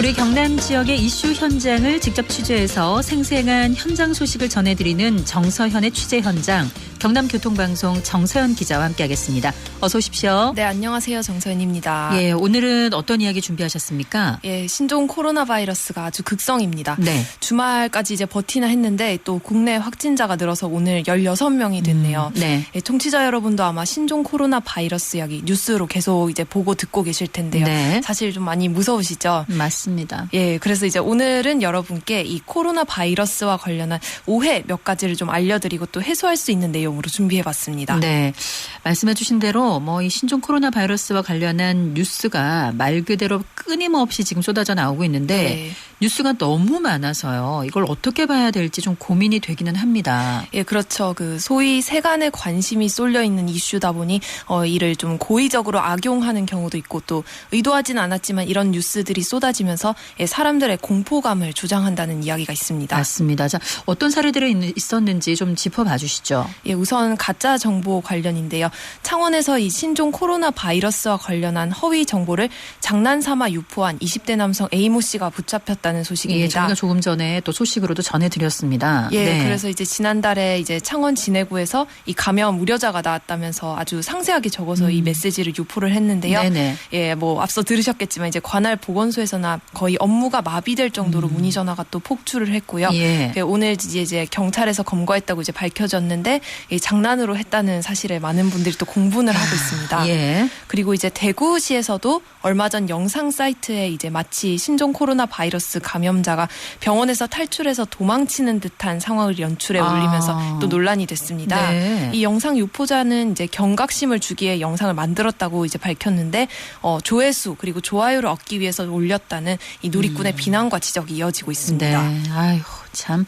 우리 경남 지역의 이슈 현장을 직접 취재해서 생생한 현장 소식을 전해드리는 정서현의 취재 현장. 경남교통방송 정서현 기자와 함께하겠습니다. 어서 오십시오. 네, 안녕하세요. 정서현입니다. 예, 오늘은 어떤 이야기 준비하셨습니까? 예, 신종 코로나 바이러스가 아주 극성입니다. 네. 주말까지 이제 버티나 했는데 또 국내 확진자가 늘어서 오늘 16명이 됐네요. 네. 예, 청취자 여러분도 아마 신종 코로나 바이러스 이야기 뉴스로 계속 이제 보고 듣고 계실 텐데요. 네. 사실 좀 많이 무서우시죠? 맞습니다. 예, 그래서 이제 오늘은 여러분께 이 코로나 바이러스와 관련한 오해 몇 가지를 좀 알려드리고 또 해소할 수 있는 내용으로 준비해봤습니다. 네, 말씀해 주신 대로 이 신종 코로나 바이러스와 관련한 뉴스가 말 그대로 끊임없이 지금 쏟아져 나오고 있는데 네. 뉴스가 너무 많아서요. 이걸 어떻게 봐야 될지 좀 고민이 되기는 합니다. 예, 그렇죠. 소위 세간의 관심이 쏠려 있는 이슈다 보니 이를 좀 고의적으로 악용하는 경우도 있고 또 의도하진 않았지만 이런 뉴스들이 쏟아지면서 사람들의 공포감을 조장한다는 이야기가 있습니다. 맞습니다. 자, 어떤 사례들이 있었는지 좀 짚어봐 주시죠. 예, 우선 가짜 정보 관련인데요. 창원에서 이 신종 코로나 바이러스와 관련한 허위 정보를 장난삼아 유포한 20대 남성 A모 씨가 붙잡혔다는 소식입니다. 예, 저희가 조금 전에 또 소식으로도 전해드렸습니다. 예, 네. 그래서 이제 지난달에 이제 창원 진해구에서 이 감염 우려자가 나왔다면서 아주 상세하게 적어서 이 메시지를 유포를 했는데요. 네네. 예, 앞서 들으셨겠지만 이제 관할 보건소에서나 거의 업무가 마비될 정도로 문의 전화가 또 폭주를 했고요. 예. 오늘 이제 경찰에서 검거했다고 이제 밝혀졌는데 장난으로 했다는 사실에 많은 분들이 또 공분을 하고 있습니다. 예. 그리고 이제 대구시에서도 얼마 전 영상 사이트에 이제 마치 신종 코로나 바이러스 감염자가 병원에서 탈출해서 도망치는 듯한 상황을 연출해 올리면서 또 논란이 됐습니다. 네. 이 영상 유포자는 이제 경각심을 주기 위해 영상을 만들었다고 이제 밝혔는데 조회수 그리고 좋아요를 얻기 위해서 올렸다는 이 누리꾼의 비난과 지적이 이어지고 있습니다. 네. 아이고 참.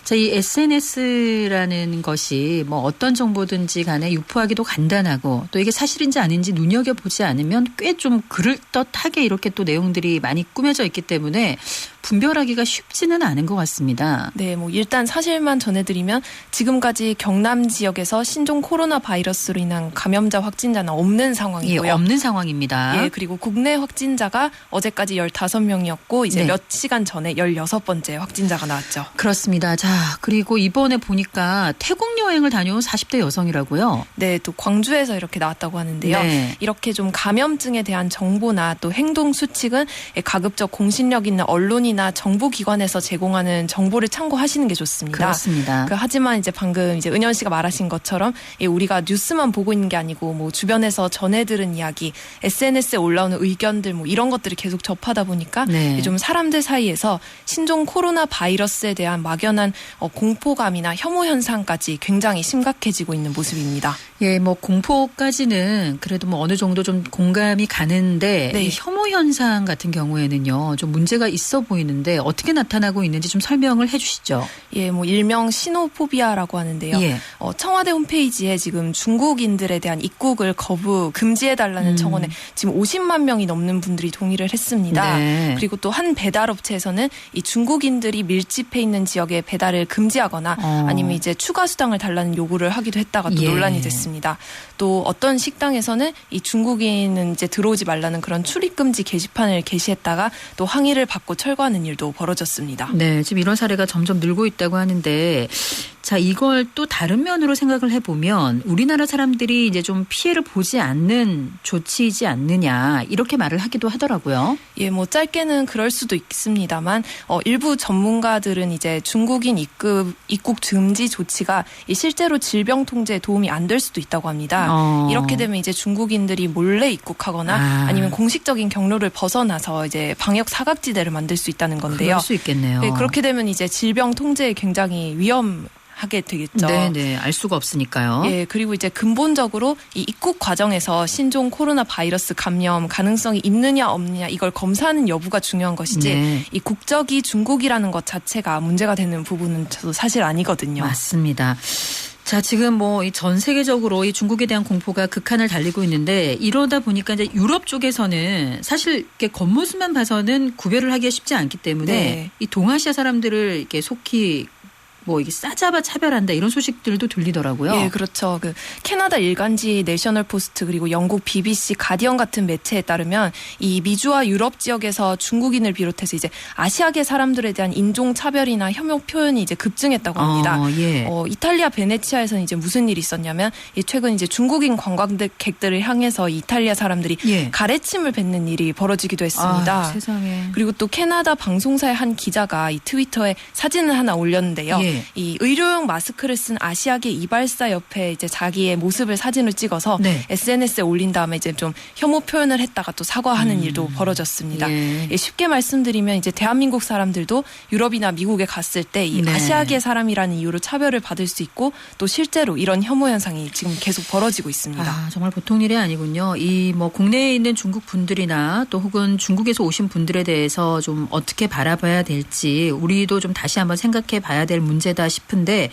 자, 이 SNS라는 것이 어떤 정보든지 간에 유포하기도 간단하고 또 이게 사실인지 아닌지 눈여겨보지 않으면 꽤 좀 그럴듯하게 이렇게 또 내용들이 많이 꾸며져 있기 때문에 분별하기가 쉽지는 않은 것 같습니다. 네, 일단 사실만 전해드리면 지금까지 경남 지역에서 신종 코로나 바이러스로 인한 감염자 확진자는 없는 상황이고요. 예, 없는 상황입니다. 예, 그리고 국내 확진자가 어제까지 15명이었고 이제 네. 몇 시간 전에 16번째 확진자가 나왔죠. 그렇습니다. 자, 그리고 이번에 보니까 태국 여행을 다녀온 40대 여성이라고요. 네, 또 광주에서 이렇게 나왔다고 하는데요. 네. 이렇게 좀 감염증에 대한 정보나 또 행동 수칙은 가급적 공신력 있는 언론이나 정부기관에서 제공하는 정보를 참고하시는 게 좋습니다. 그렇습니다. 하지만 이제 방금 이제 은연 씨가 말하신 것처럼 우리가 뉴스만 보고 있는 게 아니고 주변에서 전해들은 이야기, SNS에 올라오는 의견들 이런 것들을 계속 접하다 보니까 네. 좀 사람들 사이에서 신종 코로나 바이러스에 대한 막연한 공포감이나 혐오 현상까지 굉장히 심각해지고 있는 모습입니다. 예, 공포까지는 그래도 어느 정도 좀 공감이 가는데 네. 이 혐오 현상 같은 경우에는요, 좀 문제가 있어 보이는데 어떻게 나타나고 있는지 좀 설명을 해주시죠. 예, 일명 시노포비아라고 하는데요. 예. 청와대 홈페이지에 지금 중국인들에 대한 입국을 금지해달라는 청원에 지금 50만 명이 넘는 분들이 동의를 했습니다. 네. 그리고 또 한 배달업체에서는 이 중국인들이 밀집해 있는 지역에 배달을 금지하거나 아니면 이제 추가 수당을 달라는 요구를 하기도 했다가 또 예. 논란이 됐습니다. 또 어떤 식당에서는 이 중국인은 이제 들어오지 말라는 그런 출입금지 게시판을 게시했다가 또 항의를 받고 철거하는 일도 벌어졌습니다. 네, 지금 이런 사례가 점점 늘고 있다고 하는데, 자, 이걸 또 다른 면으로 생각을 해보면 우리나라 사람들이 이제 좀 피해를 보지 않는 조치이지 않느냐 이렇게 말을 하기도 하더라고요. 예, 짧게는 그럴 수도 있습니다만 일부 전문가들은 이제 중국인 입국 금지 조치가 실제로 질병 통제에 도움이 안 될 수도 있다고 합니다. 이렇게 되면 이제 중국인들이 몰래 입국하거나 아니면 공식적인 경로를 벗어나서 이제 방역 사각지대를 만들 수 있다는 건데요. 그럴 수 있겠네요. 예, 그렇게 되면 이제 질병 통제에 굉장히 하게 되겠죠. 네, 알 수가 없으니까요. 예, 그리고 이제 근본적으로 이 입국 과정에서 신종 코로나 바이러스 감염 가능성이 있느냐 없느냐 이걸 검사하는 여부가 중요한 것이지 네. 이 국적이 중국이라는 것 자체가 문제가 되는 부분은 저도 사실 아니거든요. 맞습니다. 자, 지금 이 전 세계적으로 이 중국에 대한 공포가 극한을 달리고 있는데 이러다 보니까 이제 유럽 쪽에서는 사실 이렇게 겉모습만 봐서는 구별을 하기가 쉽지 않기 때문에 네. 이 동아시아 사람들을 이렇게 속히 뭐 이게 싸잡아 차별한다 이런 소식들도 들리더라고요. 예, 그렇죠. 그 캐나다 일간지 내셔널 포스트 그리고 영국 BBC 가디언 같은 매체에 따르면 이 미주와 유럽 지역에서 중국인을 비롯해서 이제 아시아계 사람들에 대한 인종 차별이나 혐오 표현이 이제 급증했다고 합니다. 예. 이탈리아 베네치아에서는 이제 무슨 일이 있었냐면 최근 이제 중국인 관광객들을 향해서 이탈리아 사람들이 예. 가래침을 뱉는 일이 벌어지기도 했습니다. 세상에. 그리고 또 캐나다 방송사의 한 기자가 이 트위터에 사진을 하나 올렸는데요. 예. 이 의료용 마스크를 쓴 아시아계 이발사 옆에 이제 자기의 모습을 사진을 찍어서 네. SNS에 올린 다음에 이제 좀 혐오 표현을 했다가 또 사과하는 일도 벌어졌습니다. 예. 쉽게 말씀드리면 이제 대한민국 사람들도 유럽이나 미국에 갔을 때 이 네. 아시아계 사람이라는 이유로 차별을 받을 수 있고 또 실제로 이런 혐오 현상이 지금 계속 벌어지고 있습니다. 정말 보통 일이 아니군요. 이 뭐 국내에 있는 중국 분들이나 또 혹은 중국에서 오신 분들에 대해서 좀 어떻게 바라봐야 될지 우리도 좀 다시 한번 생각해 봐야 될 문제다 싶은데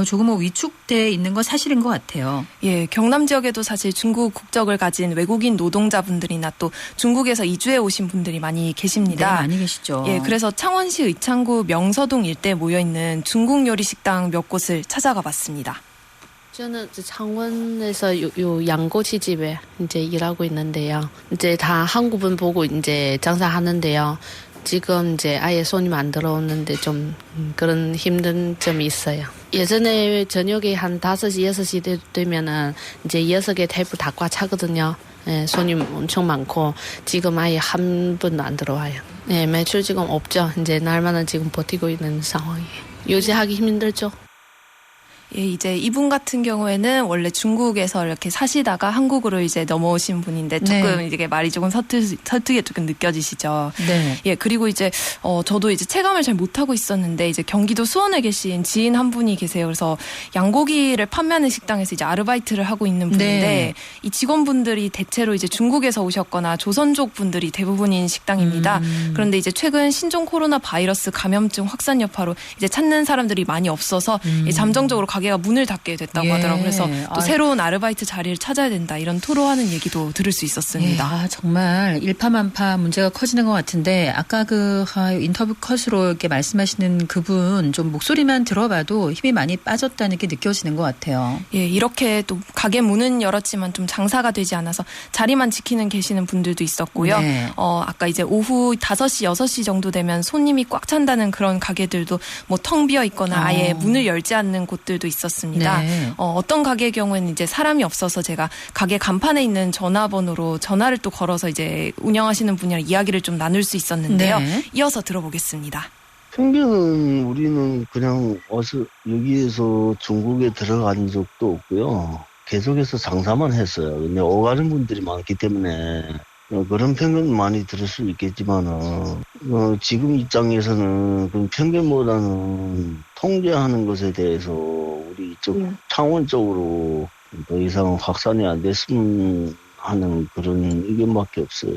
조금 위축돼 있는 건 사실인 것 같아요. 예, 경남 지역에도 사실 중국 국적을 가진 외국인 노동자분들이나 또 중국에서 이주해 오신 분들이 많이 계십니다. 네, 많이 계시죠. 예, 그래서 창원시 의창구 명서동 일대에 모여 있는 중국 요리 식당 몇 곳을 찾아가 봤습니다. 저는 창원에서 양꼬치 집에 이제 일하고 있는데요. 이제 다 한국분 보고 이제 장사하는데요. 지금 이제 아예 손님 안 들어오는데 좀 그런 힘든 점이 있어요. 예전에 저녁에 한 5시, 6시 되면은 이제 6개 테이블 다 꽉 차거든요. 네, 손님 엄청 많고 지금 아예 한 분도 안 들어와요. 네, 매출 지금 없죠. 이제 날마다 지금 버티고 있는 상황이에요. 유지하기 힘들죠. 예, 이제 이분 같은 경우에는 원래 중국에서 이렇게 사시다가 한국으로 이제 넘어오신 분인데 조금 이게 말이 조금 서투게 조금 느껴지시죠. 네. 예, 그리고 이제 저도 이제 체감을 잘 못하고 있었는데 이제 경기도 수원에 계신 지인 한 분이 계세요. 그래서 양고기를 판매하는 식당에서 이제 아르바이트를 하고 있는 분인데 네. 이 직원분들이 대체로 이제 중국에서 오셨거나 조선족 분들이 대부분인 식당입니다. 그런데 이제 최근 신종 코로나 바이러스 감염증 확산 여파로 이제 찾는 사람들이 많이 없어서 잠정적으로 가게가 문을 닫게 됐다고 하더라고요. 그래서 또 새로운 아르바이트 자리를 찾아야 된다 이런 토로하는 얘기도 들을 수 있었습니다. 정말 일파만파 문제가 커지는 것 같은데 아까 그 인터뷰 컷으로 이렇게 말씀하시는 그분 좀 목소리만 들어봐도 힘이 많이 빠졌다는 게 느껴지는 것 같아요. 예, 이렇게 또 가게 문은 열었지만 좀 장사가 되지 않아서 자리만 지키는 계시는 분들도 있었고요. 네. 아까 이제 오후 5시, 6시 정도 되면 손님이 꽉 찬다는 그런 가게들도 뭐 텅 비어 있거나 아예 문을 열지 않는 곳들도 있었습니다. 네. 어떤 가게의 경우에는 이제 사람이 없어서 제가 가게 간판에 있는 전화번호로 전화를 또 걸어서 이제 운영하시는 분이랑 이야기를 좀 나눌 수 있었는데요. 네. 이어서 들어보겠습니다. 편견은 우리는 그냥 여기에서 중국에 들어간 적도 없고요. 계속해서 장사만 했어요. 근데 오가는 분들이 많기 때문에 그런 편견 많이 들을 수 있겠지만은 지금 입장에서는 그 편견보다는 통제하는 것에 대해서 우리 이쪽 창원 쪽으로 더 이상 확산이 안 됐으면 하는 그런 의견밖에 없어요.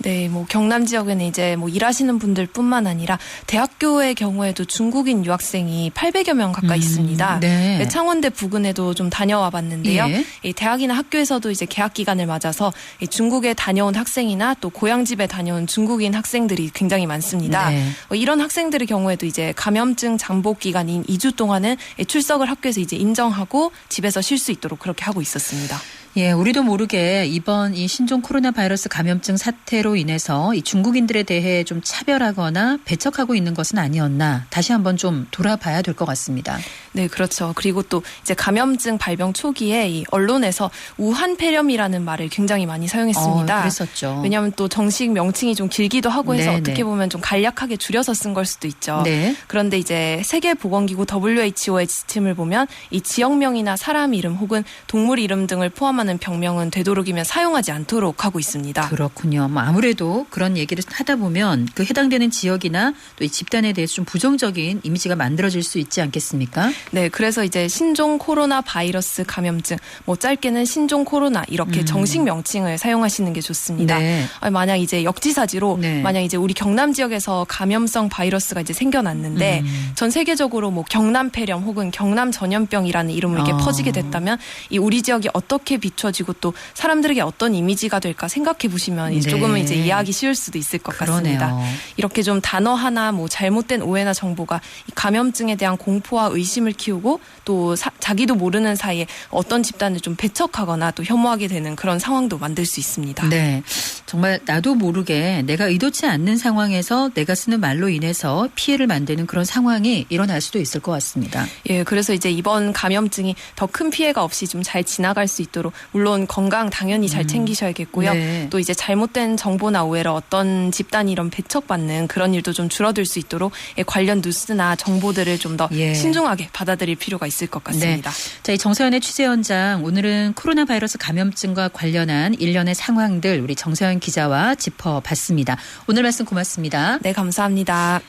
네, 뭐 경남 지역에는 이제 뭐 일하시는 분들뿐만 아니라 대학교의 경우에도 중국인 유학생이 800여 명 가까이 있습니다. 네. 창원대 부근에도 좀 다녀와 봤는데요. 예. 이 대학이나 학교에서도 이제 개학 기간을 맞아서 이 중국에 다녀온 학생이나 또 고향집에 다녀온 중국인 학생들이 굉장히 많습니다. 네. 이런 학생들의 경우에도 이제 감염증 잠복 기간인 2주 동안은 출석을 학교에서 이제 인정하고 집에서 쉴 수 있도록 그렇게 하고 있었습니다. 예, 우리도 모르게 이번 이 신종 코로나 바이러스 감염증 사태로 인해서 이 중국인들에 대해 좀 차별하거나 배척하고 있는 것은 아니었나 다시 한번 좀 돌아봐야 될 것 같습니다. 네, 그렇죠. 그리고 또 이제 감염증 발병 초기에 이 언론에서 우한 폐렴이라는 말을 굉장히 많이 사용했습니다. 그랬었죠. 왜냐하면 또 정식 명칭이 좀 길기도 하고 해서 네네. 어떻게 보면 좀 간략하게 줄여서 쓴 걸 수도 있죠. 네. 그런데 이제 세계보건기구 WHO의 지침을 보면 이 지역명이나 사람 이름 혹은 동물 이름 등을 포함하는 병명은 되도록이면 사용하지 않도록 하고 있습니다. 그렇군요. 뭐 아무래도 그런 얘기를 하다 보면 그 해당되는 지역이나 또 이 집단에 대해서 좀 부정적인 이미지가 만들어질 수 있지 않겠습니까? 네, 그래서 이제 신종 코로나 바이러스 감염증, 뭐 짧게는 신종 코로나 이렇게 정식 명칭을 사용하시는 게 좋습니다. 네. 만약 이제 역지사지로 네. 만약 이제 우리 경남 지역에서 감염성 바이러스가 이제 생겨났는데 전 세계적으로 뭐 경남 폐렴 혹은 경남 전염병이라는 이름으로 이렇게 퍼지게 됐다면 이 우리 지역이 어떻게 비춰지고 또 사람들에게 어떤 이미지가 될까 생각해 보시면 이제 조금은 이제 이해하기 쉬울 수도 있을 것 그러네요. 같습니다. 이렇게 좀 단어 하나 뭐 잘못된 오해나 정보가 이 감염증에 대한 공포와 의심을 키우고 또 자기도 모르는 사이에 어떤 집단을 좀 배척하거나 또 혐오하게 되는 그런 상황도 만들 수 있습니다. 네. 정말 나도 모르게 내가 의도치 않는 상황에서 내가 쓰는 말로 인해서 피해를 만드는 그런 상황이 일어날 수도 있을 것 같습니다. 예, 그래서 이제 이번 감염증이 더 큰 피해가 없이 좀 잘 지나갈 수 있도록 물론 건강 당연히 잘 챙기셔야겠고요. 네. 또 이제 잘못된 정보나 오해로 어떤 집단이 이런 배척받는 그런 일도 좀 줄어들 수 있도록 관련 뉴스나 정보들을 좀 더 신중하게 받아들일 필요가 있을 것 같습니다. 네. 자, 이 정서연의 취재 현장 오늘은 코로나 바이러스 감염증과 관련한 일련의 상황들 우리 정서연 기자와 짚어봤습니다. 오늘 말씀 고맙습니다. 네, 감사합니다.